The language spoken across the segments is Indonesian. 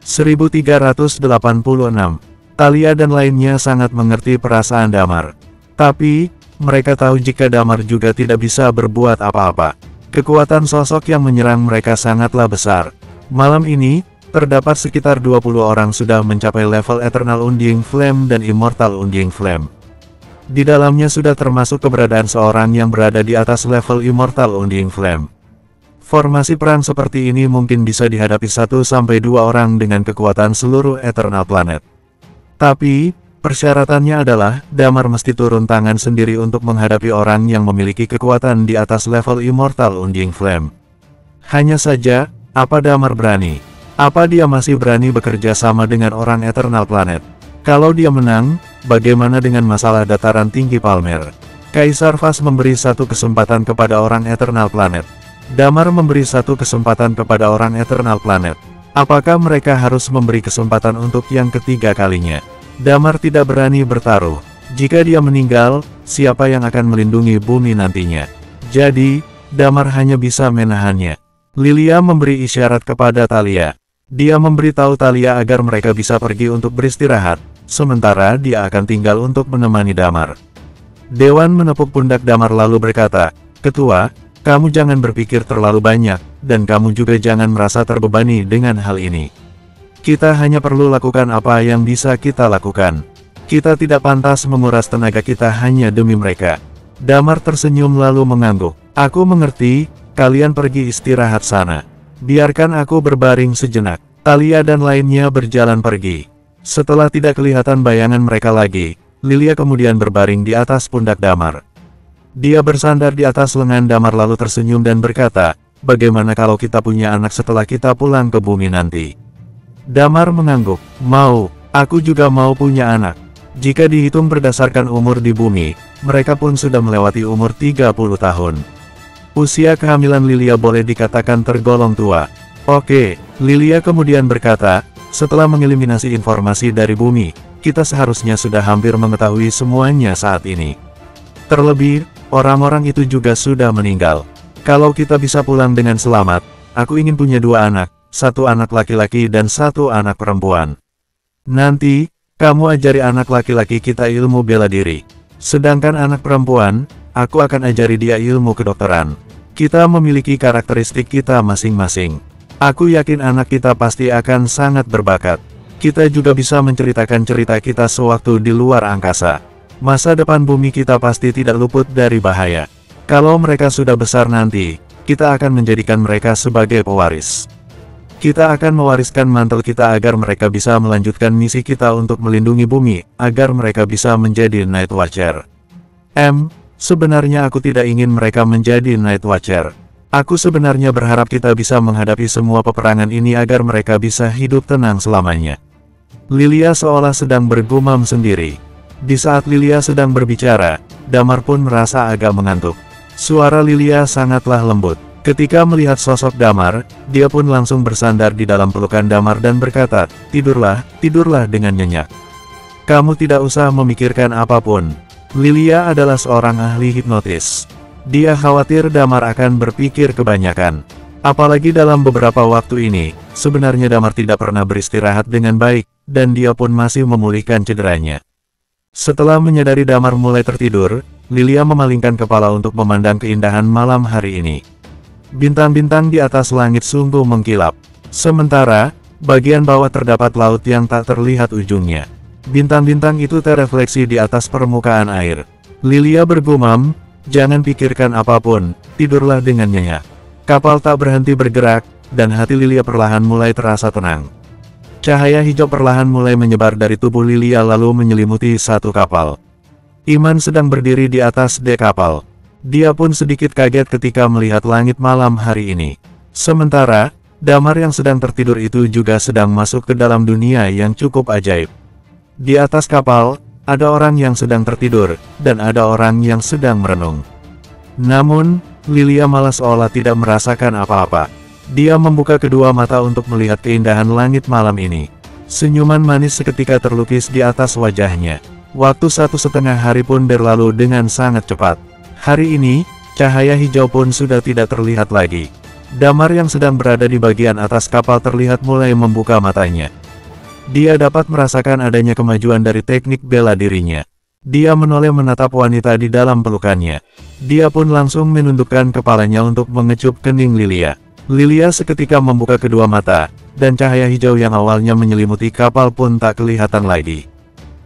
1386. Thalia dan lainnya sangat mengerti perasaan Damar. Tapi, mereka tahu jika Damar juga tidak bisa berbuat apa-apa. Kekuatan sosok yang menyerang mereka sangatlah besar. Malam ini, terdapat sekitar 20 orang sudah mencapai level Eternal Undying Flame dan Immortal Undying Flame. Di dalamnya sudah termasuk keberadaan seorang yang berada di atas level Immortal Undying Flame. Formasi perang seperti ini mungkin bisa dihadapi 1-2 orang dengan kekuatan seluruh Eternal Planet. Tapi, persyaratannya adalah, Damar mesti turun tangan sendiri untuk menghadapi orang yang memiliki kekuatan di atas level Immortal Undying Flame. Hanya saja, apa Damar berani? Apa dia masih berani bekerja sama dengan orang Eternal Planet? Kalau dia menang, bagaimana dengan masalah dataran tinggi Palmer? Kaisar Vas memberi satu kesempatan kepada orang Eternal Planet. Damar memberi satu kesempatan kepada orang Eternal Planet. Apakah mereka harus memberi kesempatan untuk yang ketiga kalinya? Damar tidak berani bertaruh. Jika dia meninggal, siapa yang akan melindungi bumi nantinya? Jadi, Damar hanya bisa menahannya. Lilia memberi isyarat kepada Thalia. Dia memberitahu Thalia agar mereka bisa pergi untuk beristirahat, sementara dia akan tinggal untuk menemani Damar. Dewan menepuk pundak Damar lalu berkata, "Ketua, kamu jangan berpikir terlalu banyak, dan kamu juga jangan merasa terbebani dengan hal ini. Kita hanya perlu lakukan apa yang bisa kita lakukan. Kita tidak pantas menguras tenaga kita hanya demi mereka." Damar tersenyum lalu mengangguk. "Aku mengerti, kalian pergi istirahat sana. Biarkan aku berbaring sejenak." Thalia dan lainnya berjalan pergi. Setelah tidak kelihatan bayangan mereka lagi, Lilia kemudian berbaring di atas pundak Damar. Dia bersandar di atas lengan Damar lalu tersenyum dan berkata, "Bagaimana kalau kita punya anak setelah kita pulang ke bumi nanti?" Damar mengangguk, "Mau, aku juga mau punya anak." Jika dihitung berdasarkan umur di bumi, mereka pun sudah melewati umur 30 tahun. Usia kehamilan Lilia boleh dikatakan tergolong tua. "Oke," Lilia kemudian berkata, "setelah mengeliminasi informasi dari bumi, kita seharusnya sudah hampir mengetahui semuanya saat ini. Terlebih, orang-orang itu juga sudah meninggal. Kalau kita bisa pulang dengan selamat, aku ingin punya 2 anak, 1 anak laki-laki dan 1 anak perempuan. Nanti, kamu ajari anak laki-laki kita ilmu bela diri. Sedangkan anak perempuan, aku akan ajari dia ilmu kedokteran. Kita memiliki karakteristik kita masing-masing. Aku yakin anak kita pasti akan sangat berbakat. Kita juga bisa menceritakan cerita kita sewaktu di luar angkasa. Masa depan bumi kita pasti tidak luput dari bahaya. Kalau mereka sudah besar nanti, kita akan menjadikan mereka sebagai pewaris. Kita akan mewariskan mantel kita agar mereka bisa melanjutkan misi kita untuk melindungi bumi, agar mereka bisa menjadi Night Watcher. Sebenarnya aku tidak ingin mereka menjadi Night Watcher. Aku sebenarnya berharap kita bisa menghadapi semua peperangan ini agar mereka bisa hidup tenang selamanya." Lilia seolah sedang bergumam sendiri. Di saat Lilia sedang berbicara, Damar pun merasa agak mengantuk. Suara Lilia sangatlah lembut. Ketika melihat sosok Damar, dia pun langsung bersandar di dalam pelukan Damar dan berkata, "Tidurlah, tidurlah dengan nyenyak. Kamu tidak usah memikirkan apapun." Lilia adalah seorang ahli hipnotis. Dia khawatir Damar akan berpikir kebanyakan. Apalagi dalam beberapa waktu ini, sebenarnya Damar tidak pernah beristirahat dengan baik, dan dia pun masih memulihkan cederanya. Setelah menyadari Damar mulai tertidur, Lilia memalingkan kepala untuk memandang keindahan malam hari ini. Bintang-bintang di atas langit sungguh mengkilap. Sementara, bagian bawah terdapat laut yang tak terlihat ujungnya. Bintang-bintang itu terefleksi di atas permukaan air. Lilia bergumam, "Jangan pikirkan apapun, tidurlah dengan nyenyak." Kapal tak berhenti bergerak, dan hati Lilia perlahan mulai terasa tenang. Cahaya hijau perlahan mulai menyebar dari tubuh Lilia lalu menyelimuti satu kapal. Iman sedang berdiri di atas dek kapal. Dia pun sedikit kaget ketika melihat langit malam hari ini. Sementara, Damar yang sedang tertidur itu juga sedang masuk ke dalam dunia yang cukup ajaib. Di atas kapal, ada orang yang sedang tertidur, dan ada orang yang sedang merenung. Namun, Lilia malah seolah tidak merasakan apa-apa. Dia membuka kedua mata untuk melihat keindahan langit malam ini. Senyuman manis seketika terlukis di atas wajahnya. Waktu 1,5 hari pun berlalu dengan sangat cepat. Hari ini, cahaya hijau pun sudah tidak terlihat lagi. Damar yang sedang berada di bagian atas kapal terlihat mulai membuka matanya. Dia dapat merasakan adanya kemajuan dari teknik bela dirinya. Dia menoleh menatap wanita di dalam pelukannya. Dia pun langsung menundukkan kepalanya untuk mengecup kening Lilia. Lilia seketika membuka kedua mata, dan cahaya hijau yang awalnya menyelimuti kapal pun tak kelihatan lagi.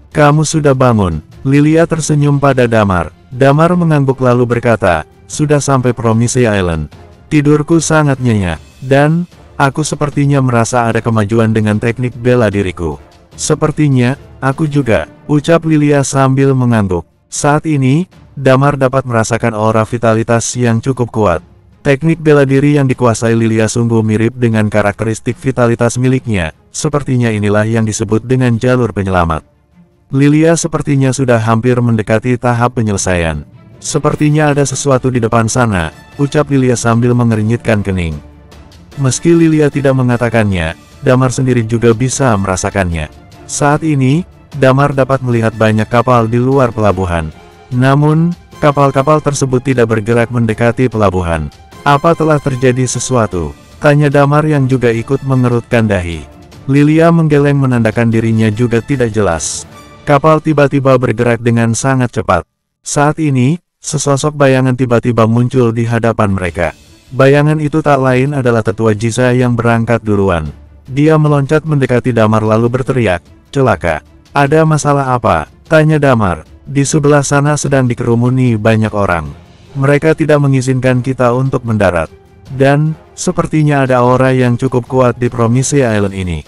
"Kamu sudah bangun." Lilia tersenyum pada Damar. Damar mengangguk lalu berkata, "Sudah sampai Promise Island. Tidurku sangat nyenyak, dan aku sepertinya merasa ada kemajuan dengan teknik bela diriku." "Sepertinya, aku juga," ucap Lilia sambil mengangguk. Saat ini, Damar dapat merasakan aura vitalitas yang cukup kuat. Teknik bela diri yang dikuasai Lilia sungguh mirip dengan karakteristik vitalitas miliknya, sepertinya inilah yang disebut dengan jalur penyelamat. Lilia sepertinya sudah hampir mendekati tahap penyelesaian. "Sepertinya ada sesuatu di depan sana," ucap Lilia sambil mengernyitkan kening. Meski Lilia tidak mengatakannya, Damar sendiri juga bisa merasakannya. Saat ini, Damar dapat melihat banyak kapal di luar pelabuhan. Namun, kapal-kapal tersebut tidak bergerak mendekati pelabuhan. "Apa telah terjadi sesuatu?" tanya Damar yang juga ikut mengerutkan dahi. Lilia menggeleng menandakan dirinya juga tidak jelas. Kapal tiba-tiba bergerak dengan sangat cepat. Saat ini, sesosok bayangan tiba-tiba muncul di hadapan mereka. Bayangan itu tak lain adalah tetua Jiza yang berangkat duluan. Dia meloncat mendekati Damar lalu berteriak, "Celaka! Ada masalah apa?" tanya Damar. "Di sebelah sana sedang dikerumuni banyak orang. Mereka tidak mengizinkan kita untuk mendarat. Dan, sepertinya ada aura yang cukup kuat di Promise Island ini.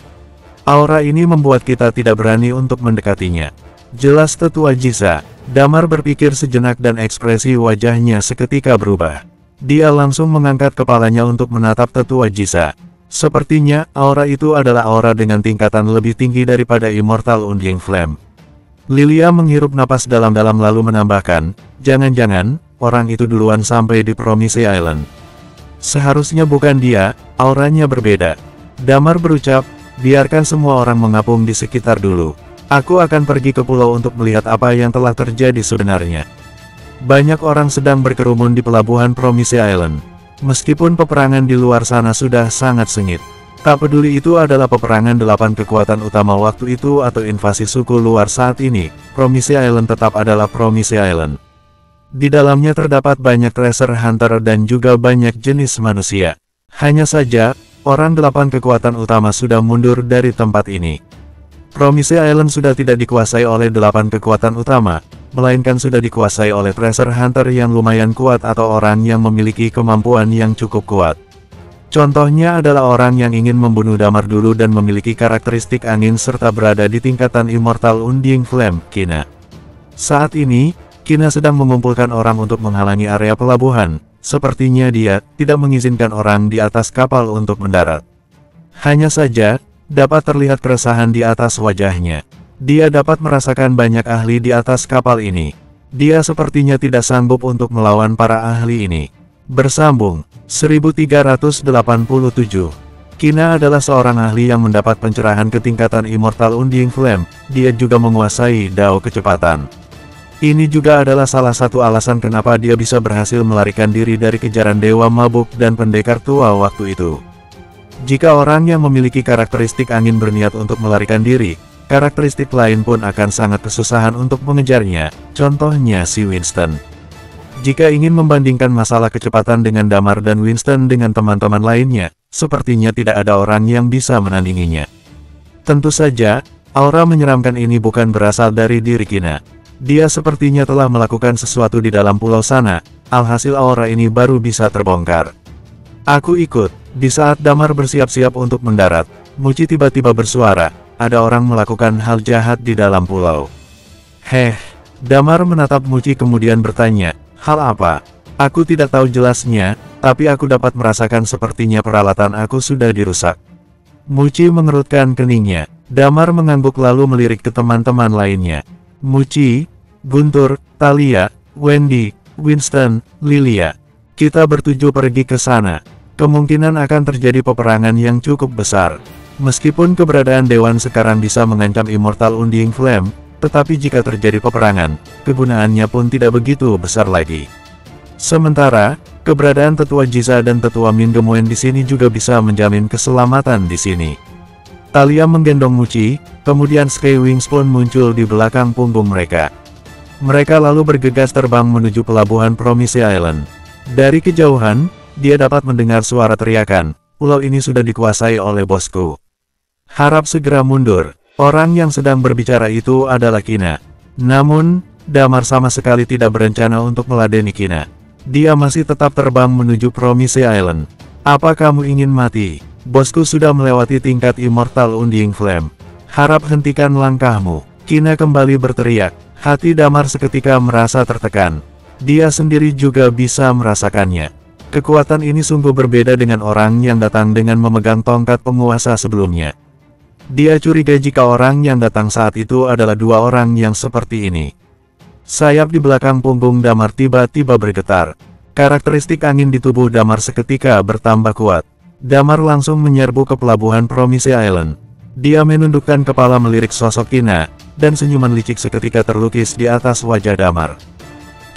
Aura ini membuat kita tidak berani untuk mendekatinya." Jelas tetua Jiza. Damar berpikir sejenak dan ekspresi wajahnya seketika berubah. Dia langsung mengangkat kepalanya untuk menatap tetua Jiza. Sepertinya, aura itu adalah aura dengan tingkatan lebih tinggi daripada Immortal Undying Flame. Lilia menghirup napas dalam-dalam lalu menambahkan, "Jangan-jangan, orang itu duluan sampai di Promise Island. Seharusnya bukan dia, auranya berbeda." Damar berucap, "Biarkan semua orang mengapung di sekitar dulu. Aku akan pergi ke pulau untuk melihat apa yang telah terjadi sebenarnya." Banyak orang sedang berkerumun di pelabuhan Promise Island. Meskipun peperangan di luar sana sudah sangat sengit. Tak peduli itu adalah peperangan 8 kekuatan utama waktu itu atau invasi suku luar saat ini, Promise Island tetap adalah Promise Island. Di dalamnya terdapat banyak treasure hunter dan juga banyak jenis manusia. Hanya saja, orang 8 kekuatan utama sudah mundur dari tempat ini. Promise Island sudah tidak dikuasai oleh 8 kekuatan utama, melainkan sudah dikuasai oleh treasure hunter yang lumayan kuat atau orang yang memiliki kemampuan yang cukup kuat. Contohnya adalah orang yang ingin membunuh Damar dulu dan memiliki karakteristik angin serta berada di tingkatan Immortal Undying Flame, Kina. Saat ini, Kina sedang mengumpulkan orang untuk menghalangi area pelabuhan. Sepertinya dia tidak mengizinkan orang di atas kapal untuk mendarat. Hanya saja, dapat terlihat keresahan di atas wajahnya. Dia dapat merasakan banyak ahli di atas kapal ini. Dia sepertinya tidak sanggup untuk melawan para ahli ini. Bersambung, 1387. Kina adalah seorang ahli yang mendapat pencerahan ke tingkatan Immortal Undying Flame. Dia juga menguasai Dao kecepatan. Ini juga adalah salah satu alasan kenapa dia bisa berhasil melarikan diri dari kejaran Dewa Mabuk dan pendekar tua waktu itu. Jika orang yang memiliki karakteristik angin berniat untuk melarikan diri, karakteristik lain pun akan sangat kesusahan untuk mengejarnya, contohnya si Winston. Jika ingin membandingkan masalah kecepatan dengan Damar dan Winston dengan teman-teman lainnya, sepertinya tidak ada orang yang bisa menandinginya. Tentu saja, aura menyeramkan ini bukan berasal dari diri Kina. Dia sepertinya telah melakukan sesuatu di dalam pulau sana, alhasil aura ini baru bisa terbongkar. "Aku ikut." Di saat Damar bersiap-siap untuk mendarat, Muci tiba-tiba bersuara, "Ada orang melakukan hal jahat di dalam pulau." "Heh." Damar menatap Muci kemudian bertanya, "Hal apa?" "Aku tidak tahu jelasnya, tapi aku dapat merasakan sepertinya peralatan aku sudah dirusak." Muci mengerutkan keningnya. Damar mengangguk lalu melirik ke teman-teman lainnya. "Muci, Guntur, Thalia, Wendy, Winston, Lilia. Kita bertujuh pergi ke sana. Kemungkinan akan terjadi peperangan yang cukup besar. Meskipun keberadaan Dewan sekarang bisa mengancam Immortal Undying Flame, tetapi jika terjadi peperangan, kegunaannya pun tidak begitu besar lagi." Sementara, keberadaan tetua Jiza dan tetua Min Gemoen di sini juga bisa menjamin keselamatan di sini. Talia menggendong Muci, kemudian Sky Wings pun muncul di belakang punggung mereka. Mereka lalu bergegas terbang menuju pelabuhan Promise Island. Dari kejauhan, dia dapat mendengar suara teriakan, "Pulau ini sudah dikuasai oleh bosku. Harap segera mundur." Orang yang sedang berbicara itu adalah Kina. Namun, Damar sama sekali tidak berencana untuk meladeni Kina. Dia masih tetap terbang menuju Promise Island. "Apa kamu ingin mati? Bosku sudah melewati tingkat Immortal Undying Flame. Harap hentikan langkahmu." Kina kembali berteriak. Hati Damar seketika merasa tertekan. Dia sendiri juga bisa merasakannya. Kekuatan ini sungguh berbeda dengan orang yang datang dengan memegang tongkat penguasa sebelumnya. Dia curiga jika orang yang datang saat itu adalah dua orang yang seperti ini. Sayap di belakang punggung Damar tiba-tiba bergetar. Karakteristik angin di tubuh Damar seketika bertambah kuat. Damar langsung menyerbu ke pelabuhan Promise Island. Dia menundukkan kepala melirik sosok Kina, dan senyuman licik seketika terlukis di atas wajah Damar.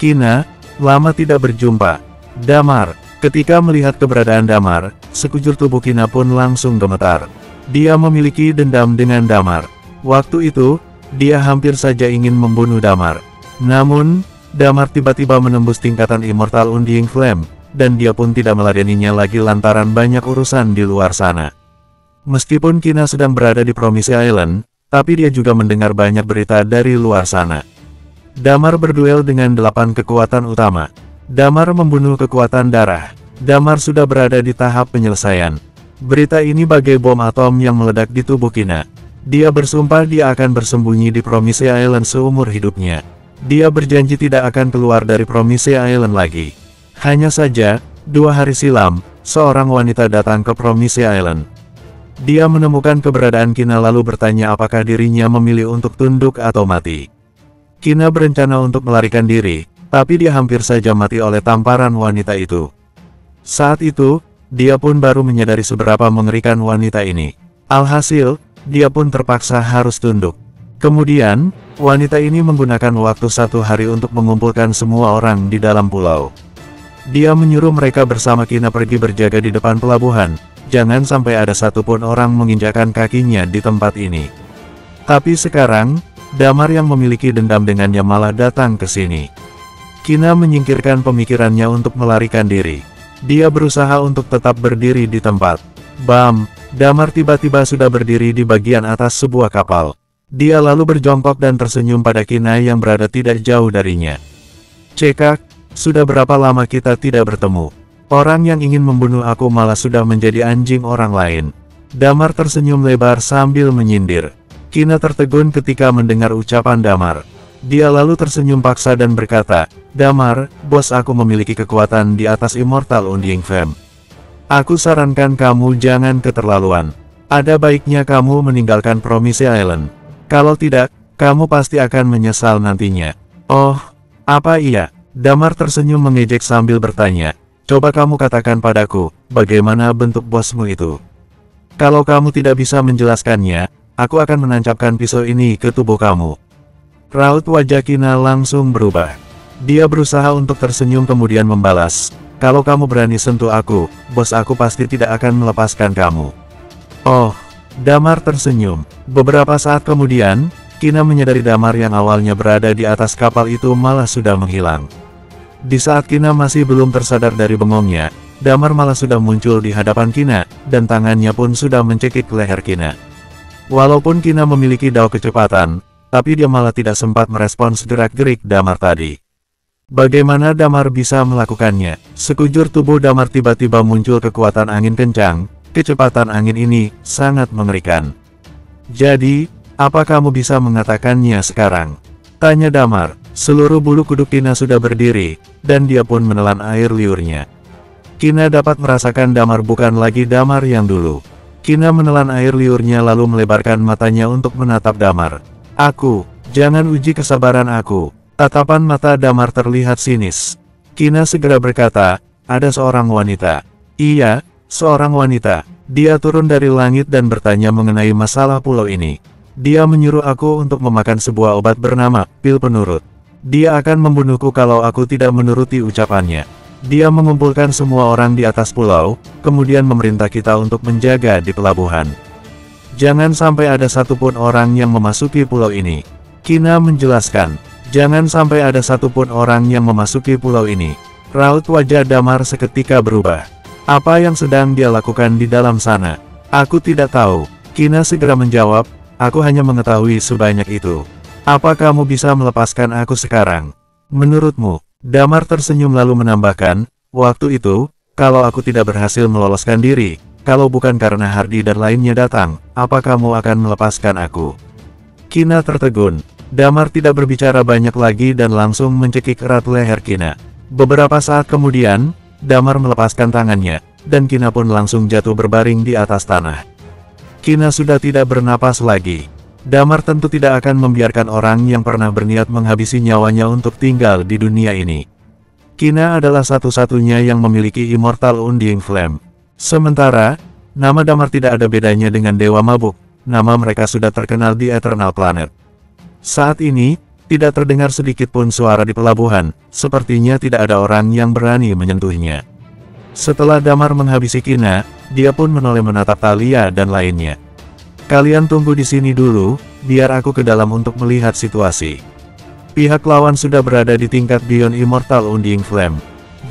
"Kina, lama tidak berjumpa." Damar, ketika melihat keberadaan Damar, sekujur tubuh Kina pun langsung gemetar. Dia memiliki dendam dengan Damar. Waktu itu, dia hampir saja ingin membunuh Damar. Namun, Damar tiba-tiba menembus tingkatan Immortal Undying Flame, dan dia pun tidak meladeninya lagi lantaran banyak urusan di luar sana. Meskipun Kina sedang berada di Promise Island, tapi dia juga mendengar banyak berita dari luar sana. Damar berduel dengan 8 kekuatan utama. Damar membunuh kekuatan darah. Damar sudah berada di tahap penyelesaian. Berita ini bagai bom atom yang meledak di tubuh Kina. Dia bersumpah dia akan bersembunyi di Promise Island seumur hidupnya. Dia berjanji tidak akan keluar dari Promise Island lagi. Hanya saja, 2 hari silam, seorang wanita datang ke Promise Island. Dia menemukan keberadaan Kina lalu bertanya apakah dirinya memilih untuk tunduk atau mati. Kina berencana untuk melarikan diri, tapi dia hampir saja mati oleh tamparan wanita itu. Saat itu, dia pun baru menyadari seberapa mengerikan wanita ini. Alhasil, dia pun terpaksa harus tunduk. Kemudian, wanita ini menggunakan waktu 1 hari untuk mengumpulkan semua orang di dalam pulau. Dia menyuruh mereka bersama Kina pergi berjaga di depan pelabuhan. Jangan sampai ada satupun orang menginjakkan kakinya di tempat ini. Tapi sekarang, Damar yang memiliki dendam dengannya malah datang ke sini. Kina menyingkirkan pemikirannya untuk melarikan diri. Dia berusaha untuk tetap berdiri di tempat. Bam! Damar tiba-tiba sudah berdiri di bagian atas sebuah kapal. Dia lalu berjongkok dan tersenyum pada Kina yang berada tidak jauh darinya. "Cekak, sudah berapa lama kita tidak bertemu? Orang yang ingin membunuh aku malah sudah menjadi anjing orang lain." Damar tersenyum lebar sambil menyindir. Kina tertegun ketika mendengar ucapan Damar. Dia lalu tersenyum paksa dan berkata, "Damar, bos aku memiliki kekuatan di atas Immortal Undying Flame. Aku sarankan kamu jangan keterlaluan. Ada baiknya kamu meninggalkan Promise Island. Kalau tidak, kamu pasti akan menyesal nantinya." "Oh, apa iya?" Damar tersenyum mengejek sambil bertanya, "Coba kamu katakan padaku, bagaimana bentuk bosmu itu? Kalau kamu tidak bisa menjelaskannya, aku akan menancapkan pisau ini ke tubuh kamu." Raut wajah Kina langsung berubah. Dia berusaha untuk tersenyum kemudian membalas, "Kalau kamu berani sentuh aku, bos aku pasti tidak akan melepaskan kamu." "Oh." Damar tersenyum. Beberapa saat kemudian, Kina menyadari Damar yang awalnya berada di atas kapal itu malah sudah menghilang. Di saat Kina masih belum tersadar dari bengongnya, Damar malah sudah muncul di hadapan Kina, dan tangannya pun sudah mencekik leher Kina. Walaupun Kina memiliki dao kecepatan, tapi dia malah tidak sempat merespons gerak-gerik Damar tadi. Bagaimana Damar bisa melakukannya? Sekujur tubuh Damar tiba-tiba muncul kekuatan angin kencang. Kecepatan angin ini sangat mengerikan. "Jadi, apa kamu bisa mengatakannya sekarang?" tanya Damar. Seluruh bulu kuduk Kina sudah berdiri, dan dia pun menelan air liurnya. Kina dapat merasakan Damar bukan lagi Damar yang dulu. Kina menelan air liurnya lalu melebarkan matanya untuk menatap Damar. "Aku, jangan uji kesabaran aku." Tatapan mata Damar terlihat sinis. Kina segera berkata, "Ada seorang wanita." "Iya, seorang wanita. Dia turun dari langit dan bertanya mengenai masalah pulau ini. Dia menyuruh aku untuk memakan sebuah obat bernama pil penurut. Dia akan membunuhku kalau aku tidak menuruti ucapannya. Dia mengumpulkan semua orang di atas pulau, kemudian memerintah kita untuk menjaga di pelabuhan. Jangan sampai ada satupun orang yang memasuki pulau ini. Kina menjelaskan, jangan sampai ada satupun orang yang memasuki pulau ini. Raut wajah Damar seketika berubah. Apa yang sedang dia lakukan di dalam sana? Aku tidak tahu. Kina segera menjawab, aku hanya mengetahui sebanyak itu. Apa kamu bisa melepaskan aku sekarang? Menurutmu? Damar tersenyum lalu menambahkan, waktu itu, kalau aku tidak berhasil meloloskan diri, kalau bukan karena Hardy dan lainnya datang, apa kamu akan melepaskan aku? Kina tertegun. Damar tidak berbicara banyak lagi dan langsung mencekik erat leher Kina. Beberapa saat kemudian, Damar melepaskan tangannya, dan Kina pun langsung jatuh berbaring di atas tanah. Kina sudah tidak bernapas lagi. Damar tentu tidak akan membiarkan orang yang pernah berniat menghabisi nyawanya untuk tinggal di dunia ini. Kina adalah satu-satunya yang memiliki Immortal Undying Flame. Sementara, nama Damar tidak ada bedanya dengan Dewa Mabuk, nama mereka sudah terkenal di Eternal Planet. Saat ini, tidak terdengar sedikit pun suara di pelabuhan, sepertinya tidak ada orang yang berani menyentuhnya. Setelah Damar menghabisi Kina, dia pun menoleh menatap Thalia dan lainnya. Kalian tunggu di sini dulu, biar aku ke dalam untuk melihat situasi. Pihak lawan sudah berada di tingkat Beyond Immortal Undying Flame.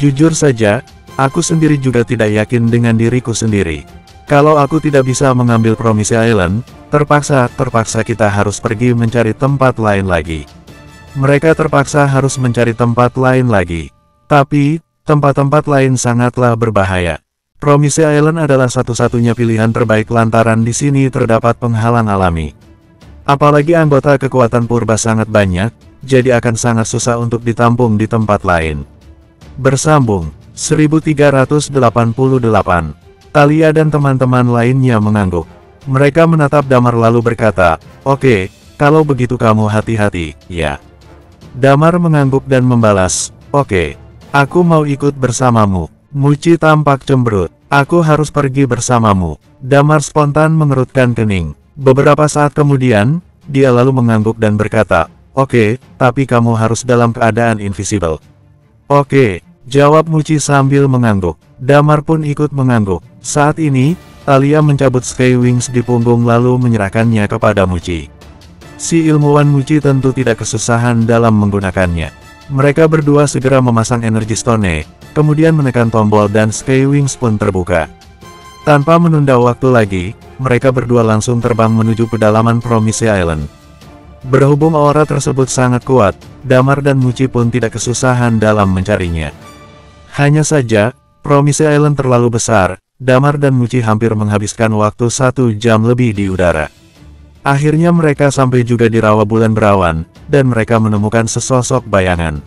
Jujur saja, aku sendiri juga tidak yakin dengan diriku sendiri. Kalau aku tidak bisa mengambil Promise Island, terpaksa kita harus pergi mencari tempat lain lagi. Mereka terpaksa harus mencari tempat lain lagi. Tapi, tempat-tempat lain sangatlah berbahaya. Promise Island adalah satu-satunya pilihan terbaik lantaran di sini terdapat penghalang alami. Apalagi anggota kekuatan purba sangat banyak, jadi akan sangat susah untuk ditampung di tempat lain. Bersambung, 1388. Thalia dan teman-teman lainnya mengangguk. Mereka menatap Damar lalu berkata, oke, kalau begitu kamu hati-hati, ya. Damar mengangguk dan membalas, oke, aku mau ikut bersamamu. Muci tampak cemberut. Aku harus pergi bersamamu. Damar spontan mengerutkan kening. Beberapa saat kemudian, dia lalu mengangguk dan berkata, oke, tapi kamu harus dalam keadaan invisible. Oke, jawab Muci sambil mengangguk. Damar pun ikut mengangguk. Saat ini, Thalia mencabut Sky Wings di punggung lalu menyerahkannya kepada Muci. Si ilmuwan Muci tentu tidak kesusahan dalam menggunakannya. Mereka berdua segera memasang Energy Stone, kemudian menekan tombol dan Sky Wings pun terbuka. Tanpa menunda waktu lagi, mereka berdua langsung terbang menuju pedalaman Promise Island. Berhubung aura tersebut sangat kuat, Damar dan Muci pun tidak kesusahan dalam mencarinya. Hanya saja, Promise Island terlalu besar, Damar dan Muci hampir menghabiskan waktu 1 jam lebih di udara. Akhirnya mereka sampai juga di rawa bulan berawan, dan mereka menemukan sesosok bayangan.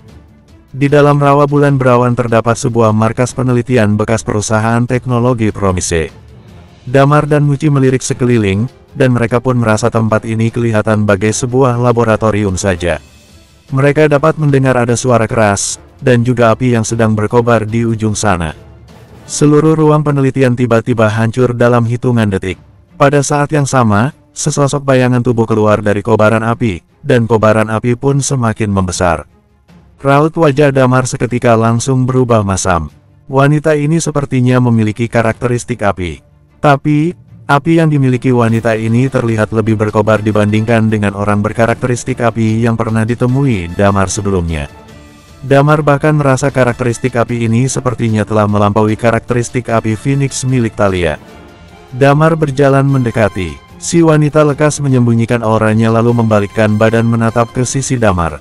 Di dalam rawa bulan berawan terdapat sebuah markas penelitian bekas perusahaan teknologi Promise. Damar dan Muci melirik sekeliling, dan mereka pun merasa tempat ini kelihatan bagai sebuah laboratorium saja. Mereka dapat mendengar ada suara keras, dan juga api yang sedang berkobar di ujung sana. Seluruh ruang penelitian tiba-tiba hancur dalam hitungan detik. Pada saat yang sama, sesosok bayangan tubuh keluar dari kobaran api, dan kobaran api pun semakin membesar. Raut wajah Damar seketika langsung berubah masam. Wanita ini sepertinya memiliki karakteristik api. Tapi, api yang dimiliki wanita ini terlihat lebih berkobar dibandingkan dengan orang berkarakteristik api yang pernah ditemui Damar sebelumnya. Damar bahkan merasa karakteristik api ini sepertinya telah melampaui karakteristik api Phoenix milik Thalia. Damar berjalan mendekati. Si wanita lekas menyembunyikan auranya lalu membalikkan badan menatap ke sisi Damar.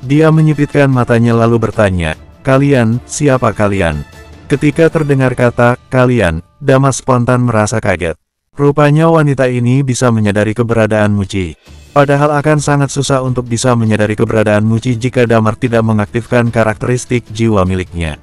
Dia menyipitkan matanya lalu bertanya, kalian, siapa kalian? Ketika terdengar kata, kalian, Damar spontan merasa kaget. Rupanya wanita ini bisa menyadari keberadaan Muci. Padahal akan sangat susah untuk bisa menyadari keberadaan Muci jika Damar tidak mengaktifkan karakteristik jiwa miliknya.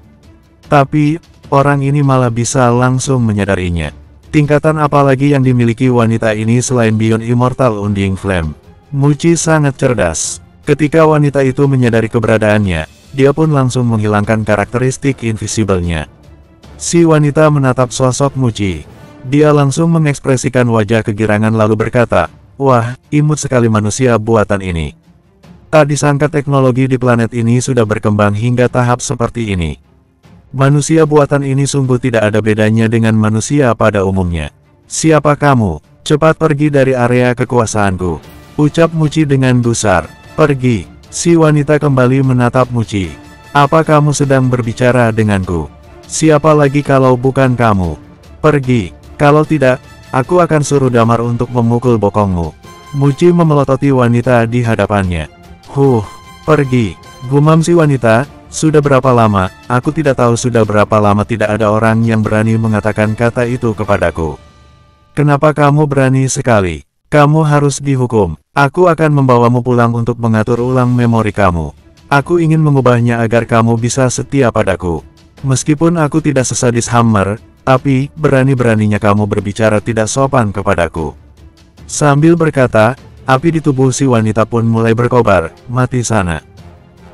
Tapi, orang ini malah bisa langsung menyadarinya. Tingkatan apa lagi yang dimiliki wanita ini selain Beyond Immortal Undying Flame? Muci sangat cerdas. Ketika wanita itu menyadari keberadaannya, dia pun langsung menghilangkan karakteristik invisible-nya. Si wanita menatap sosok Muci. Dia langsung mengekspresikan wajah kegirangan lalu berkata, wah, imut sekali manusia buatan ini. Tak disangka teknologi di planet ini sudah berkembang hingga tahap seperti ini. Manusia buatan ini sungguh tidak ada bedanya dengan manusia pada umumnya. Siapa kamu? Cepat pergi dari area kekuasaanku, ucap Muci dengan gusar. Pergi. Si wanita kembali menatap Muci. Apa kamu sedang berbicara denganku? Siapa lagi kalau bukan kamu? Pergi. Kalau tidak, aku akan suruh Damar untuk memukul bokongmu. Muci memelototi wanita di hadapannya. Pergi. Gumam si wanita. Sudah berapa lama? Aku tidak tahu sudah berapa lama tidak ada orang yang berani mengatakan kata itu kepadaku. Kenapa kamu berani sekali? Kamu harus dihukum. Aku akan membawamu pulang untuk mengatur ulang memori kamu. Aku ingin mengubahnya agar kamu bisa setia padaku. Meskipun aku tidak sesadis Hammer, tapi berani-beraninya kamu berbicara tidak sopan kepadaku. Sambil berkata, api di tubuh si wanita pun mulai berkobar. Mati sana.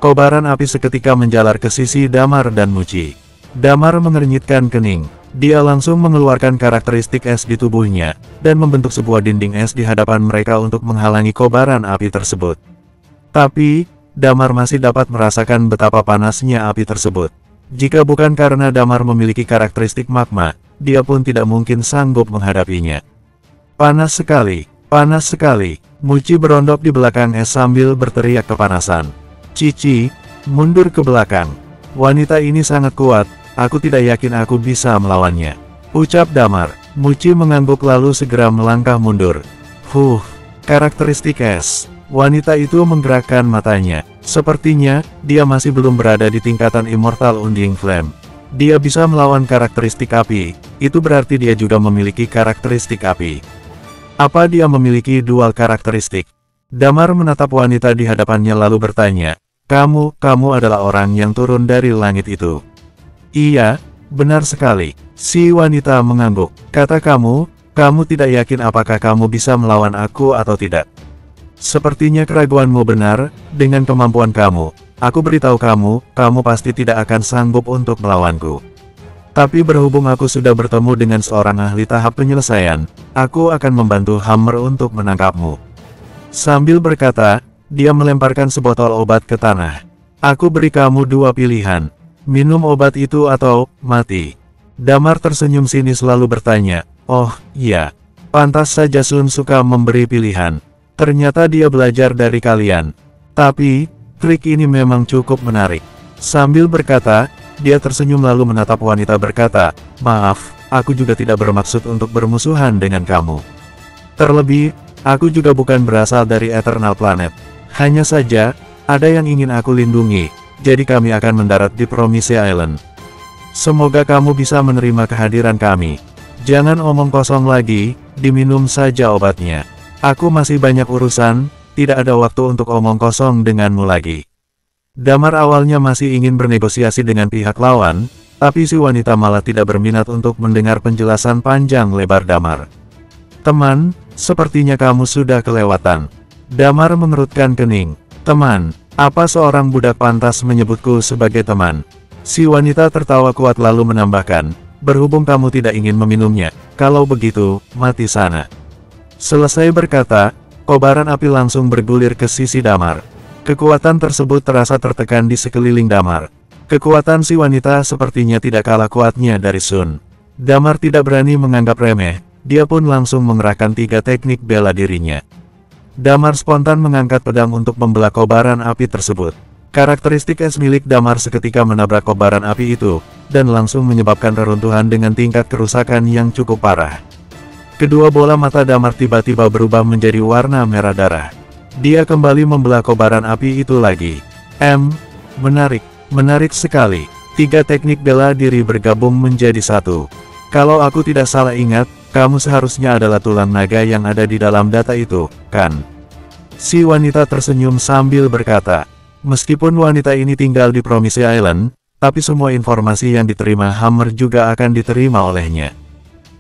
Kobaran api seketika menjalar ke sisi Damar dan Muci. Damar mengernyitkan kening. Dia langsung mengeluarkan karakteristik es di tubuhnya, dan membentuk sebuah dinding es di hadapan mereka untuk menghalangi kobaran api tersebut. Tapi, Damar masih dapat merasakan betapa panasnya api tersebut. Jika bukan karena Damar memiliki karakteristik magma, dia pun tidak mungkin sanggup menghadapinya. Panas sekali, panas sekali. Muci berondok di belakang es sambil berteriak kepanasan. Cici, mundur ke belakang. Wanita ini sangat kuat, aku tidak yakin aku bisa melawannya, ucap Damar. Muci mengangguk lalu segera melangkah mundur. Karakteristik es. Wanita itu menggerakkan matanya. Sepertinya, dia masih belum berada di tingkatan Immortal Undying Flame. Dia bisa melawan karakteristik api, itu berarti dia juga memiliki karakteristik api. Apa dia memiliki dual karakteristik? Damar menatap wanita di hadapannya lalu bertanya, kamu adalah orang yang turun dari langit itu. Iya, benar sekali. Si wanita mengangguk. Kata kamu tidak yakin apakah kamu bisa melawan aku atau tidak. Sepertinya keraguanmu benar, dengan kemampuan kamu, aku beritahu kamu pasti tidak akan sanggup untuk melawanku. Tapi berhubung aku sudah bertemu dengan seorang ahli tahap penyelesaian, aku akan membantu Hammer untuk menangkapmu. Sambil berkata, dia melemparkan sebotol obat ke tanah. Aku beri kamu dua pilihan, minum obat itu atau mati. Damar tersenyum sinis lalu bertanya, oh, iya. Pantas saja Sun suka memberi pilihan. Ternyata dia belajar dari kalian. Tapi, trik ini memang cukup menarik. Sambil berkata, dia tersenyum lalu menatap wanita berkata, maaf, aku juga tidak bermaksud untuk bermusuhan dengan kamu. Terlebih, aku juga bukan berasal dari Eternal Planet. Hanya saja, ada yang ingin aku lindungi, jadi kami akan mendarat di Promise Island. Semoga kamu bisa menerima kehadiran kami. Jangan omong kosong lagi, diminum saja obatnya. Aku masih banyak urusan, tidak ada waktu untuk omong kosong denganmu lagi. Damar awalnya masih ingin bernegosiasi dengan pihak lawan, tapi si wanita malah tidak berminat untuk mendengar penjelasan panjang lebar Damar. Teman, sepertinya kamu sudah kelewatan. Damar mengerutkan kening. Teman, apa seorang budak pantas menyebutku sebagai teman? Si wanita tertawa kuat lalu menambahkan, berhubung kamu tidak ingin meminumnya, kalau begitu, mati sana. Selesai berkata, kobaran api langsung bergulir ke sisi Damar. Kekuatan tersebut terasa tertekan di sekeliling Damar. Kekuatan si wanita sepertinya tidak kalah kuatnya dari Sun. Damar tidak berani menganggap remeh, dia pun langsung mengerahkan 3 teknik bela dirinya. Damar spontan mengangkat pedang untuk membelah kobaran api tersebut. Karakteristik es milik Damar seketika menabrak kobaran api itu, dan langsung menyebabkan reruntuhan dengan tingkat kerusakan yang cukup parah. Kedua bola mata Damar tiba-tiba berubah menjadi warna merah darah. Dia kembali membelah kobaran api itu lagi. Menarik sekali. 3 teknik bela diri bergabung menjadi satu. Kalau aku tidak salah ingat, kamu seharusnya adalah tulang naga yang ada di dalam data itu, kan? Si wanita tersenyum sambil berkata, meskipun wanita ini tinggal di Promise Island, tapi semua informasi yang diterima Hammer juga akan diterima olehnya.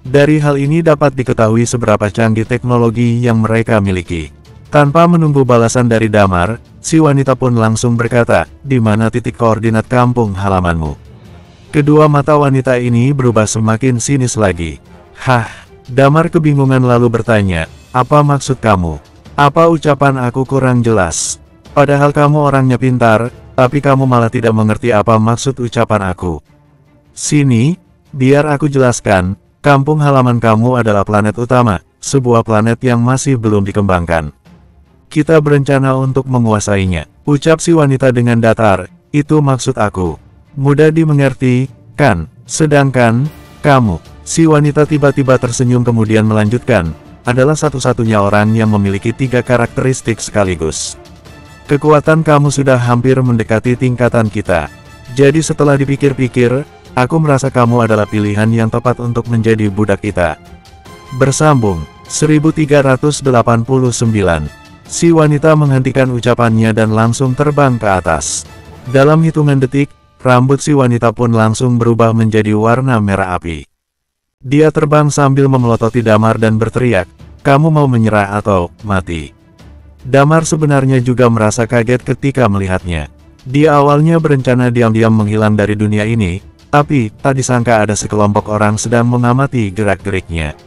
Dari hal ini dapat diketahui seberapa canggih teknologi yang mereka miliki. Tanpa menunggu balasan dari Damar, si wanita pun langsung berkata, di mana titik koordinat kampung halamanmu? Kedua mata wanita ini berubah semakin sinis lagi. Damar kebingungan lalu bertanya, apa maksud kamu? Apa ucapan aku kurang jelas? Padahal kamu orangnya pintar, tapi kamu malah tidak mengerti apa maksud ucapan aku. Sini, biar aku jelaskan, kampung halaman kamu adalah planet utama, sebuah planet yang masih belum dikembangkan. Kita berencana untuk menguasainya, ucap si wanita dengan datar, itu maksud aku. Mudah dimengerti, kan? Sedangkan, kamu, si wanita tiba-tiba tersenyum kemudian melanjutkan, adalah satu-satunya orang yang memiliki 3 karakteristik sekaligus. Kekuatan kamu sudah hampir mendekati tingkatan kita. Jadi setelah dipikir-pikir, aku merasa kamu adalah pilihan yang tepat untuk menjadi budak kita. Bersambung, 1389. Si wanita menghentikan ucapannya dan langsung terbang ke atas. Dalam hitungan detik, rambut si wanita pun langsung berubah menjadi warna merah api. Dia terbang sambil memelototi Damar dan berteriak, "Kamu mau menyerah atau mati?" Damar sebenarnya juga merasa kaget ketika melihatnya. Dia awalnya berencana diam-diam menghilang dari dunia ini, tapi tak disangka ada sekelompok orang sedang mengamati gerak-geriknya.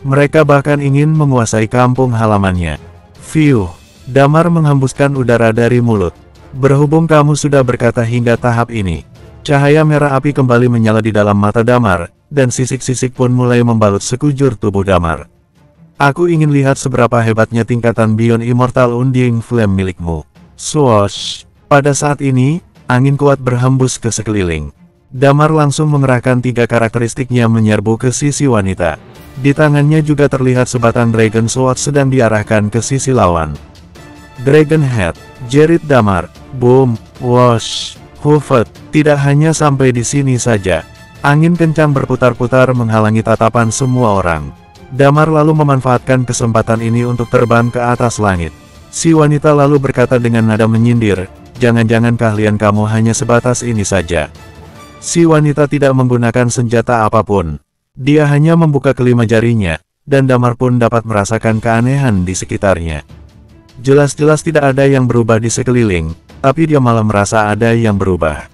Mereka bahkan ingin menguasai kampung halamannya. Fiuh, Damar menghembuskan udara dari mulut. Berhubung kamu sudah berkata hingga tahap ini, cahaya merah api kembali menyala di dalam mata Damar, dan sisik-sisik pun mulai membalut sekujur tubuh Damar. Aku ingin lihat seberapa hebatnya tingkatan Beyond Immortal Undying Flame milikmu. Swoosh! Pada saat ini, angin kuat berhembus ke sekeliling. Damar langsung mengerahkan 3 karakteristiknya menyerbu ke sisi wanita. Di tangannya juga terlihat sebatang Dragon Sword sedang diarahkan ke sisi lawan. Dragon Head, jerit Damar. Boom, whoosh, hufet. Tidak hanya sampai di sini saja. Angin kencang berputar-putar menghalangi tatapan semua orang. Damar lalu memanfaatkan kesempatan ini untuk terbang ke atas langit. Si wanita lalu berkata dengan nada menyindir, "Jangan-jangan keahlian kamu hanya sebatas ini saja." Si wanita tidak menggunakan senjata apapun. Dia hanya membuka kelima jarinya, dan Damar pun dapat merasakan keanehan di sekitarnya. Jelas-jelas tidak ada yang berubah di sekeliling, tapi dia malah merasa ada yang berubah.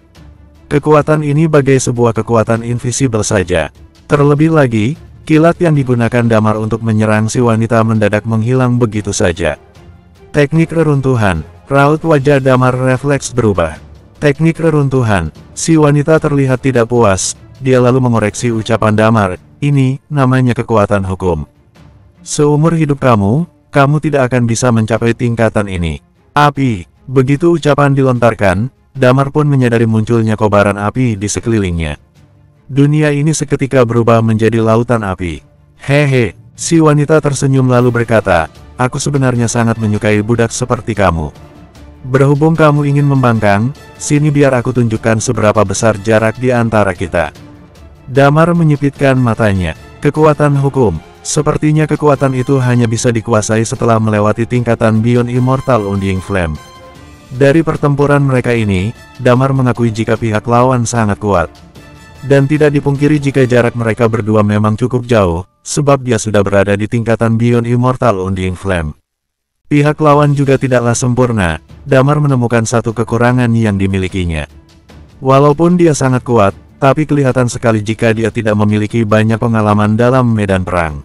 Kekuatan ini bagai sebuah kekuatan invisible saja. Terlebih lagi, kilat yang digunakan Damar untuk menyerang si wanita mendadak menghilang begitu saja. Teknik reruntuhan, raut wajah Damar refleks berubah. Teknik reruntuhan, si wanita terlihat tidak puas, dia lalu mengoreksi ucapan Damar, ini namanya kekuatan hukum. Seumur hidup kamu tidak akan bisa mencapai tingkatan ini. Api, begitu ucapan dilontarkan, Damar pun menyadari munculnya kobaran api di sekelilingnya. Dunia ini seketika berubah menjadi lautan api. Hehe, si wanita tersenyum lalu berkata, aku sebenarnya sangat menyukai budak seperti kamu. Berhubung kamu ingin membangkang, sini biar aku tunjukkan seberapa besar jarak di antara kita. Damar menyipitkan matanya. Kekuatan hukum. Sepertinya kekuatan itu hanya bisa dikuasai setelah melewati tingkatan Beyond Immortal Undying Flame. Dari pertempuran mereka ini, Damar mengakui jika pihak lawan sangat kuat. Dan tidak dipungkiri jika jarak mereka berdua memang cukup jauh, sebab dia sudah berada di tingkatan Beyond Immortal Undying Flame. Pihak lawan juga tidaklah sempurna, Damar menemukan satu kekurangan yang dimilikinya. Walaupun dia sangat kuat, tapi kelihatan sekali jika dia tidak memiliki banyak pengalaman dalam medan perang.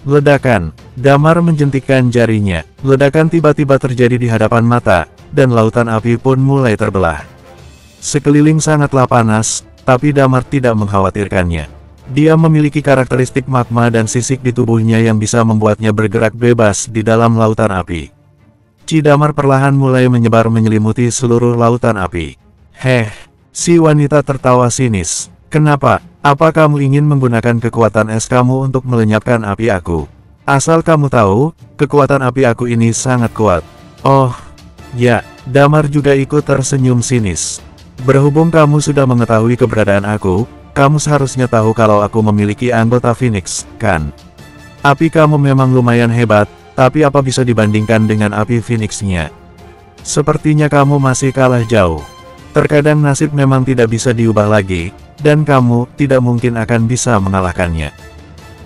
Ledakan, Damar menjentikkan jarinya, ledakan tiba-tiba terjadi di hadapan mata, dan lautan api pun mulai terbelah. Sekeliling sangatlah panas, tapi Damar tidak mengkhawatirkannya. Dia memiliki karakteristik magma dan sisik di tubuhnya yang bisa membuatnya bergerak bebas di dalam lautan api. Chi Damar perlahan mulai menyebar menyelimuti seluruh lautan api. Heh, si wanita tertawa sinis. Kenapa? Apa kamu ingin menggunakan kekuatan es kamu untuk melenyapkan api aku? Asal kamu tahu, kekuatan api aku ini sangat kuat. Oh, ya, Damar juga ikut tersenyum sinis. Berhubung kamu sudah mengetahui keberadaan aku, kamu seharusnya tahu kalau aku memiliki anggota Phoenix, kan? Api kamu memang lumayan hebat, tapi apa bisa dibandingkan dengan api Phoenix-nya? Sepertinya kamu masih kalah jauh. Terkadang nasib memang tidak bisa diubah lagi, dan kamu tidak mungkin akan bisa mengalahkannya.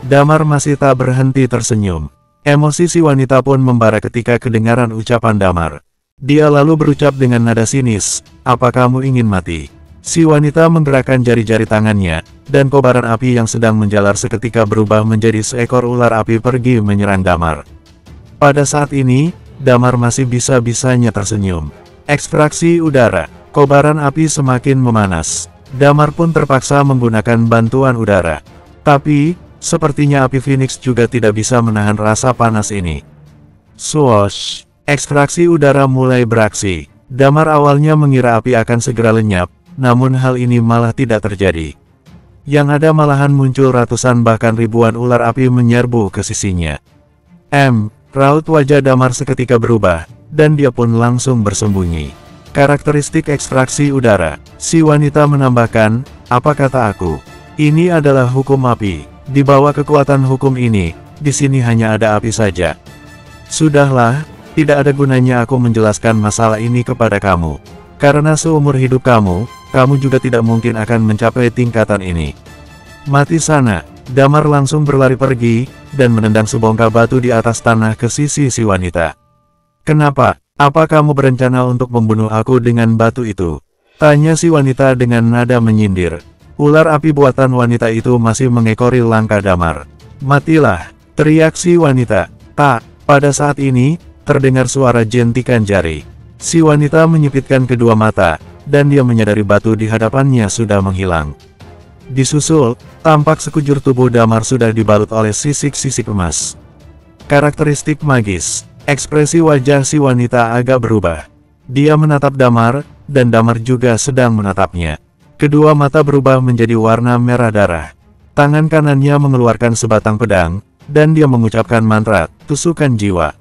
Damar masih tak berhenti tersenyum. Emosi si wanita pun membara ketika kedengaran ucapan Damar. Dia lalu berucap dengan nada sinis, apa kamu ingin mati? Si wanita menggerakkan jari-jari tangannya, dan kobaran api yang sedang menjalar seketika berubah menjadi seekor ular api pergi menyerang Damar. Pada saat ini, Damar masih bisa-bisanya tersenyum. Ekstraksi udara. Kobaran api semakin memanas. Damar pun terpaksa menggunakan bantuan udara. Tapi, sepertinya api Phoenix juga tidak bisa menahan rasa panas ini. Swoosh! Ekstraksi udara mulai beraksi. Damar awalnya mengira api akan segera lenyap, namun hal ini malah tidak terjadi. Yang ada malahan muncul ratusan bahkan ribuan ular api menyerbu ke sisinya. Raut wajah Damar seketika berubah, dan dia pun langsung bersembunyi. Karakteristik ekstraksi udara. Si wanita menambahkan, apa kata aku? Ini adalah hukum api. Di bawah kekuatan hukum ini, di sini hanya ada api saja. Sudahlah, tidak ada gunanya aku menjelaskan masalah ini kepada kamu. Karena seumur hidup kamu juga tidak mungkin akan mencapai tingkatan ini. Mati sana. Damar langsung berlari pergi, dan menendang sebongkah batu di atas tanah ke sisi si wanita. Kenapa? Apa kamu berencana untuk membunuh aku dengan batu itu? Tanya si wanita dengan nada menyindir. Ular api buatan wanita itu masih mengekori langkah Damar. Matilah! Teriak si wanita. Tak, pada saat ini, terdengar suara jentikan jari. Si wanita menyipitkan kedua mata, dan dia menyadari batu di hadapannya sudah menghilang. Disusul, tampak sekujur tubuh Damar sudah dibalut oleh sisik-sisik emas. Karakteristik magis. Ekspresi wajah si wanita agak berubah. Dia menatap Damar, dan Damar juga sedang menatapnya. Kedua mata berubah menjadi warna merah darah. Tangan kanannya mengeluarkan sebatang pedang, dan dia mengucapkan mantra, tusukan jiwa.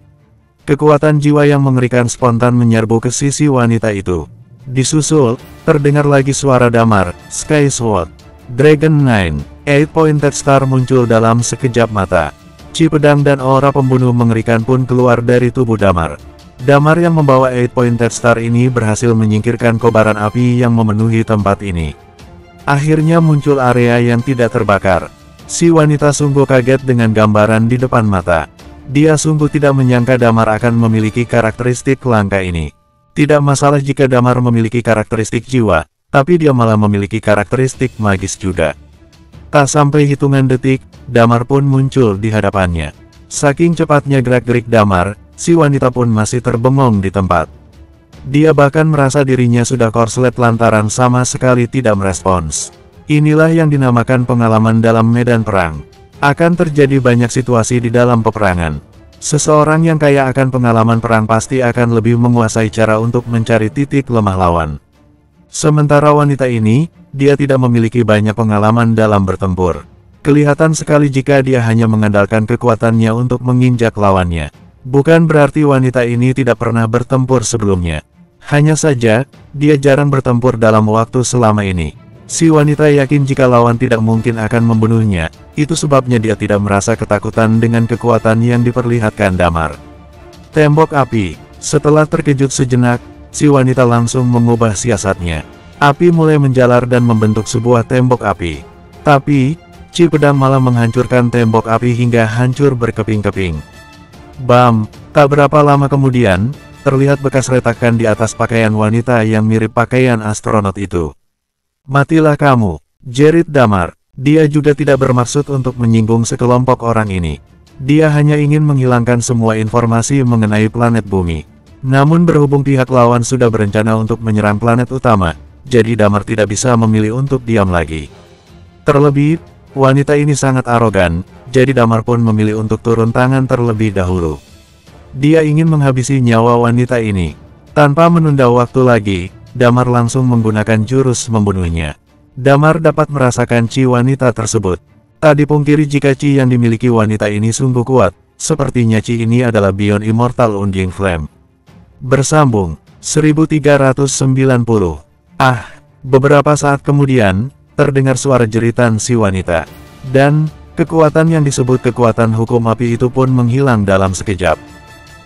Kekuatan jiwa yang mengerikan spontan menyerbu ke sisi wanita itu. Disusul, terdengar lagi suara Damar, Sky Sword. Dragon 9, 8-pointed star muncul dalam sekejap mata. Ci pedang dan aura pembunuh mengerikan pun keluar dari tubuh Damar. Damar yang membawa 8-pointed star ini berhasil menyingkirkan kobaran api yang memenuhi tempat ini. Akhirnya muncul area yang tidak terbakar. Si wanita sungguh kaget dengan gambaran di depan mata. Dia sungguh tidak menyangka Damar akan memiliki karakteristik langka ini. Tidak masalah jika Damar memiliki karakteristik jiwa, tapi dia malah memiliki karakteristik magis juga. Tak sampai hitungan detik, Damar pun muncul di hadapannya. Saking cepatnya gerak-gerik Damar, si wanita pun masih terbengong di tempat. Dia bahkan merasa dirinya sudah korslet lantaran sama sekali tidak merespons. Inilah yang dinamakan pengalaman dalam medan perang. Akan terjadi banyak situasi di dalam peperangan. Seseorang yang kaya akan pengalaman perang pasti akan lebih menguasai cara untuk mencari titik lemah lawan. Sementara wanita ini, dia tidak memiliki banyak pengalaman dalam bertempur. Kelihatan sekali jika dia hanya mengandalkan kekuatannya untuk menginjak lawannya. Bukan berarti wanita ini tidak pernah bertempur sebelumnya. Hanya saja, dia jarang bertempur dalam waktu selama ini. Si wanita yakin jika lawan tidak mungkin akan membunuhnya, itu sebabnya dia tidak merasa ketakutan dengan kekuatan yang diperlihatkan Damar. Tembok api. Setelah terkejut sejenak, si wanita langsung mengubah siasatnya. Api mulai menjalar dan membentuk sebuah tembok api. Tapi, Ci pedang malah menghancurkan tembok api hingga hancur berkeping-keping. Bam! Tak berapa lama kemudian, terlihat bekas retakan di atas pakaian wanita yang mirip pakaian astronot itu. Matilah kamu, jerit Damar. Dia juga tidak bermaksud untuk menyinggung sekelompok orang ini. Dia hanya ingin menghilangkan semua informasi mengenai planet bumi. Namun berhubung pihak lawan sudah berencana untuk menyerang planet utama, jadi Damar tidak bisa memilih untuk diam lagi. Terlebih, wanita ini sangat arogan, jadi Damar pun memilih untuk turun tangan terlebih dahulu. Dia ingin menghabisi nyawa wanita ini. Tanpa menunda waktu lagi, Damar langsung menggunakan jurus membunuhnya. Damar dapat merasakan chi wanita tersebut. Tak dipungkiri jika chi yang dimiliki wanita ini sungguh kuat, sepertinya chi ini adalah Beyond Immortal Undying Flame. Bersambung, 1390. Beberapa saat kemudian, terdengar suara jeritan si wanita. Dan, kekuatan yang disebut kekuatan hukum api itu pun menghilang dalam sekejap.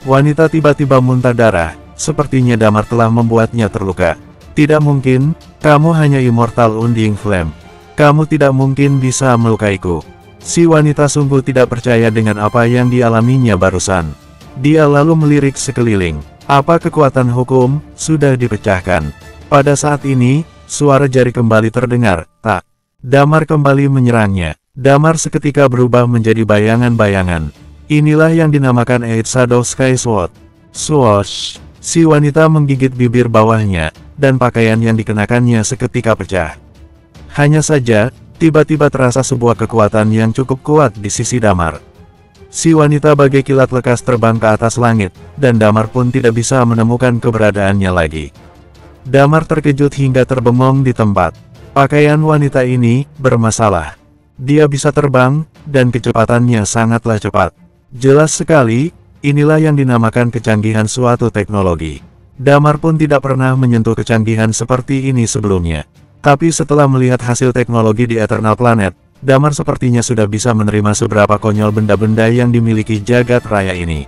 Wanita tiba-tiba muntah darah, sepertinya Damar telah membuatnya terluka. Tidak mungkin, kamu hanya Immortal Undying Flame. Kamu tidak mungkin bisa melukaiku. Si wanita sungguh tidak percaya dengan apa yang dialaminya barusan. Dia lalu melirik sekeliling. Apa kekuatan hukum sudah dipecahkan? Pada saat ini, suara jari kembali terdengar. Tak. Damar kembali menyerangnya. Damar seketika berubah menjadi bayangan-bayangan. Inilah yang dinamakan Eight Shadow Sky Sword. Swoosh! Si wanita menggigit bibir bawahnya, dan pakaian yang dikenakannya seketika pecah. Hanya saja, tiba-tiba terasa sebuah kekuatan yang cukup kuat di sisi Damar. Si wanita bagai kilat lekas terbang ke atas langit, dan Damar pun tidak bisa menemukan keberadaannya lagi. Damar terkejut hingga terbengong di tempat. Pakaian wanita ini bermasalah. Dia bisa terbang, dan kecepatannya sangatlah cepat. Jelas sekali, inilah yang dinamakan kecanggihan suatu teknologi. Damar pun tidak pernah menyentuh kecanggihan seperti ini sebelumnya. Tapi setelah melihat hasil teknologi di Eternal Planet, Damar sepertinya sudah bisa menerima seberapa konyol benda-benda yang dimiliki jagat raya ini.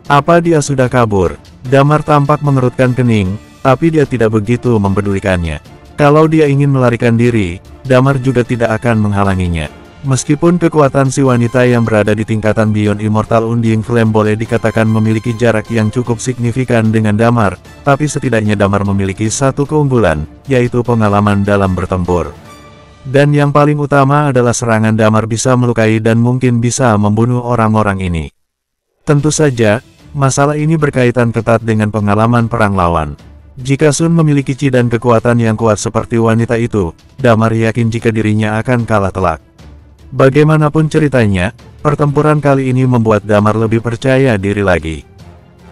Apa dia sudah kabur? Damar tampak mengerutkan kening, tapi dia tidak begitu mempedulikannya. Kalau dia ingin melarikan diri, Damar juga tidak akan menghalanginya. Meskipun kekuatan si wanita yang berada di tingkatan Beyond Immortal Undying Flame boleh dikatakan memiliki jarak yang cukup signifikan dengan Damar, tapi setidaknya Damar memiliki satu keunggulan, yaitu pengalaman dalam bertempur. Dan yang paling utama adalah serangan Damar bisa melukai dan mungkin bisa membunuh orang-orang ini. Tentu saja, masalah ini berkaitan ketat dengan pengalaman perang lawan. Jika Sun memiliki chi dan kekuatan yang kuat seperti wanita itu, Damar yakin jika dirinya akan kalah telak. Bagaimanapun ceritanya, pertempuran kali ini membuat Damar lebih percaya diri lagi.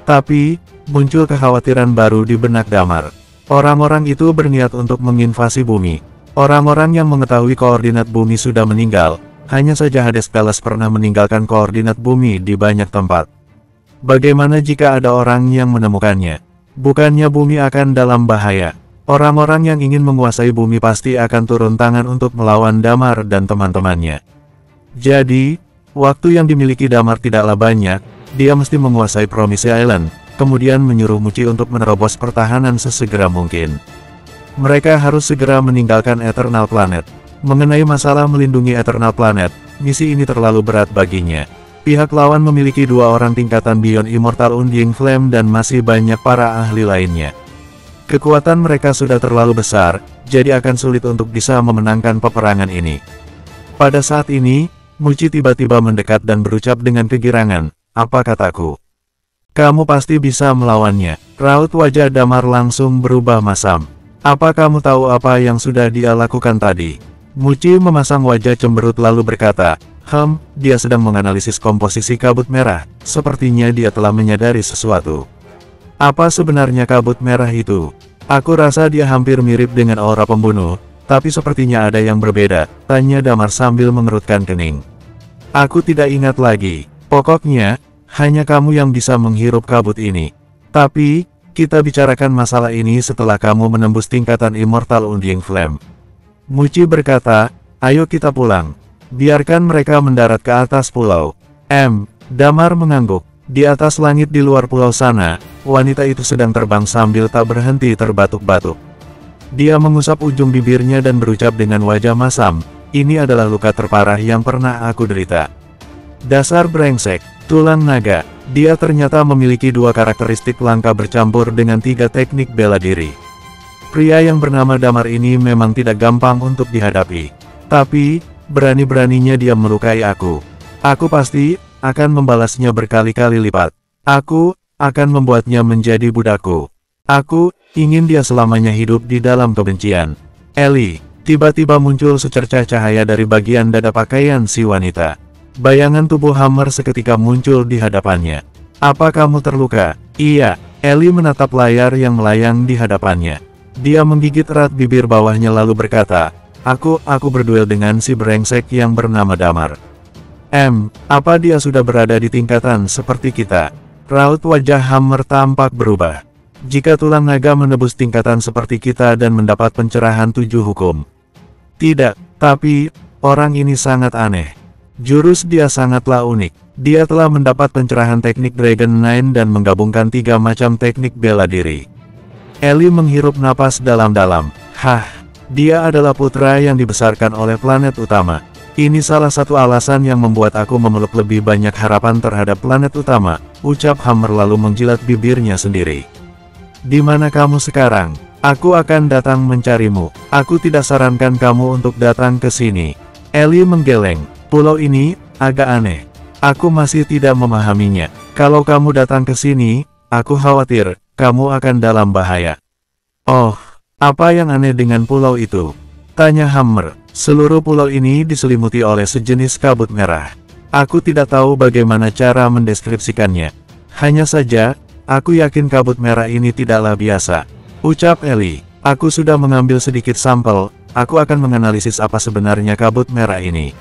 Tapi, muncul kekhawatiran baru di benak Damar. Orang-orang itu berniat untuk menginvasi bumi. Orang-orang yang mengetahui koordinat bumi sudah meninggal, hanya saja Hades Palace pernah meninggalkan koordinat bumi di banyak tempat. Bagaimana jika ada orang yang menemukannya? Bukannya bumi akan dalam bahaya? Orang-orang yang ingin menguasai bumi pasti akan turun tangan untuk melawan Damar dan teman-temannya. Jadi, waktu yang dimiliki Damar tidaklah banyak, dia mesti menguasai Promise Island, kemudian menyuruh Muci untuk menerobos pertahanan sesegera mungkin. Mereka harus segera meninggalkan Eternal Planet. Mengenai masalah melindungi Eternal Planet, misi ini terlalu berat baginya. Pihak lawan memiliki 2 orang tingkatan Beyond Immortal Undying Flame dan masih banyak para ahli lainnya. Kekuatan mereka sudah terlalu besar, jadi akan sulit untuk bisa memenangkan peperangan ini. Pada saat ini, Muci tiba-tiba mendekat dan berucap dengan kegirangan, "Apa kataku? Kamu pasti bisa melawannya." Raut wajah Damar langsung berubah masam. "Apa kamu tahu apa yang sudah dia lakukan tadi?" Muci memasang wajah cemberut lalu berkata, dia sedang menganalisis komposisi kabut merah, sepertinya dia telah menyadari sesuatu. Apa sebenarnya kabut merah itu? Aku rasa dia hampir mirip dengan aura pembunuh, tapi sepertinya ada yang berbeda, tanya Damar sambil mengerutkan kening. Aku tidak ingat lagi, pokoknya, hanya kamu yang bisa menghirup kabut ini. Tapi, kita bicarakan masalah ini setelah kamu menembus tingkatan Immortal Undying Flame. Muci berkata, ayo kita pulang. Biarkan mereka mendarat ke atas pulau. Damar mengangguk. Di atas langit di luar pulau sana, wanita itu sedang terbang sambil tak berhenti terbatuk-batuk. Dia mengusap ujung bibirnya dan berucap dengan wajah masam, "Ini adalah luka terparah yang pernah aku derita." Dasar brengsek, tulang naga. Dia ternyata memiliki 2 karakteristik langka bercampur dengan 3 teknik bela diri. Pria yang bernama Damar ini memang tidak gampang untuk dihadapi. Tapi, berani-beraninya dia melukai aku. Aku pasti akan membalasnya berkali-kali lipat. Aku akan membuatnya menjadi budakku. Aku ingin dia selamanya hidup di dalam kebencian. Ellie, tiba-tiba muncul secercah cahaya dari bagian dada pakaian si wanita. Bayangan tubuh Hammer seketika muncul di hadapannya. Apa kamu terluka? Iya, Ellie menatap layar yang melayang di hadapannya. Dia menggigit erat bibir bawahnya lalu berkata, Aku berduel dengan si brengsek yang bernama Damar. Apa dia sudah berada di tingkatan seperti kita? Raut wajah Hammer tampak berubah. Jika tulang naga menebus tingkatan seperti kita dan mendapat pencerahan 7 hukum. Tidak, tapi, orang ini sangat aneh. Jurus dia sangatlah unik. Dia telah mendapat pencerahan teknik Dragon Nine dan menggabungkan 3 macam teknik bela diri. Ellie menghirup napas dalam-dalam. Dia adalah putra yang dibesarkan oleh planet utama. Ini salah satu alasan yang membuat aku memeluk lebih banyak harapan terhadap planet utama, ucap Hammer lalu menjilat bibirnya sendiri. Di mana kamu sekarang? Aku akan datang mencarimu. Aku tidak sarankan kamu untuk datang ke sini. Ellie menggeleng. Pulau ini agak aneh. Aku masih tidak memahaminya. Kalau kamu datang ke sini, aku khawatir, kamu akan dalam bahaya. Oh, apa yang aneh dengan pulau itu? Tanya Hammer. Seluruh pulau ini diselimuti oleh sejenis kabut merah. Aku tidak tahu bagaimana cara mendeskripsikannya. Hanya saja, aku yakin kabut merah ini tidaklah biasa. Ucap Ellie. Aku sudah mengambil sedikit sampel, aku akan menganalisis apa sebenarnya kabut merah ini.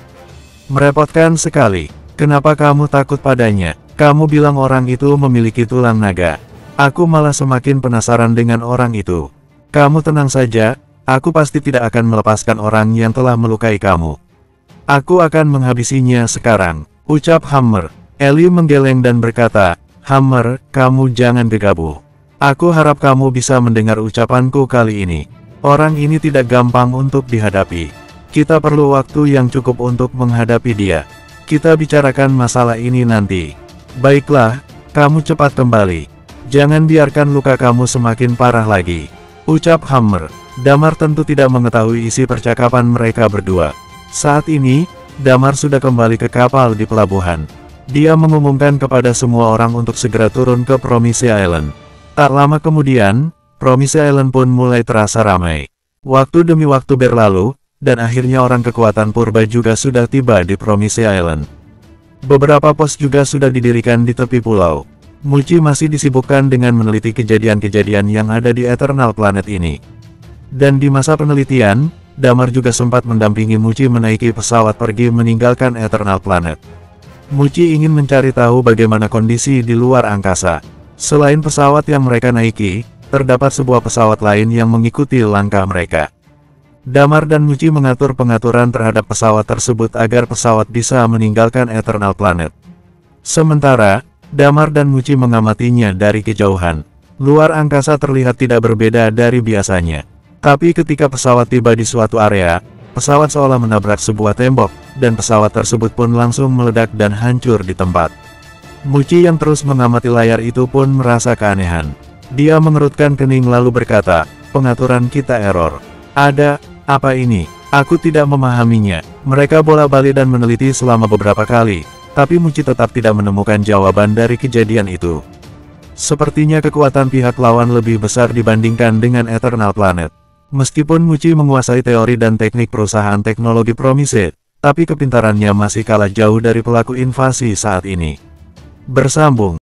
Merepotkan sekali. Kenapa kamu takut padanya? Kamu bilang orang itu memiliki tulang naga. Aku malah semakin penasaran dengan orang itu. Kamu tenang saja, aku pasti tidak akan melepaskan orang yang telah melukai kamu. Aku akan menghabisinya sekarang, ucap Hammer. Ellie menggeleng dan berkata, Hammer, kamu jangan gegabah. Aku harap kamu bisa mendengar ucapanku kali ini. Orang ini tidak gampang untuk dihadapi. Kita perlu waktu yang cukup untuk menghadapi dia. Kita bicarakan masalah ini nanti. Baiklah, kamu cepat kembali. Jangan biarkan luka kamu semakin parah lagi, ucap Hammer. Damar tentu tidak mengetahui isi percakapan mereka berdua. Saat ini, Damar sudah kembali ke kapal di pelabuhan. Dia mengumumkan kepada semua orang untuk segera turun ke Promise Island. Tak lama kemudian, Promise Island pun mulai terasa ramai. Waktu demi waktu berlalu, dan akhirnya orang kekuatan purba juga sudah tiba di Promise Island. Beberapa pos juga sudah didirikan di tepi pulau. Muji masih disibukkan dengan meneliti kejadian-kejadian yang ada di Eternal Planet ini. Dan di masa penelitian, Damar juga sempat mendampingi Muji menaiki pesawat pergi meninggalkan Eternal Planet. Muji ingin mencari tahu bagaimana kondisi di luar angkasa. Selain pesawat yang mereka naiki, terdapat sebuah pesawat lain yang mengikuti langkah mereka. Damar dan Muji mengatur pengaturan terhadap pesawat tersebut agar pesawat bisa meninggalkan Eternal Planet. Sementara, Damar dan Muji mengamatinya dari kejauhan. Luar angkasa terlihat tidak berbeda dari biasanya. Tapi ketika pesawat tiba di suatu area, pesawat seolah menabrak sebuah tembok, dan pesawat tersebut pun langsung meledak dan hancur di tempat. Muji yang terus mengamati layar itu pun merasa keanehan. Dia mengerutkan kening lalu berkata, pengaturan kita error. Apa ini? Aku tidak memahaminya. Mereka bola-balik dan meneliti selama beberapa kali, tapi Muji tetap tidak menemukan jawaban dari kejadian itu. Sepertinya kekuatan pihak lawan lebih besar dibandingkan dengan Eternal Planet. Meskipun Muji menguasai teori dan teknik perusahaan teknologi Promise, tapi kepintarannya masih kalah jauh dari pelaku invasi saat ini. Bersambung.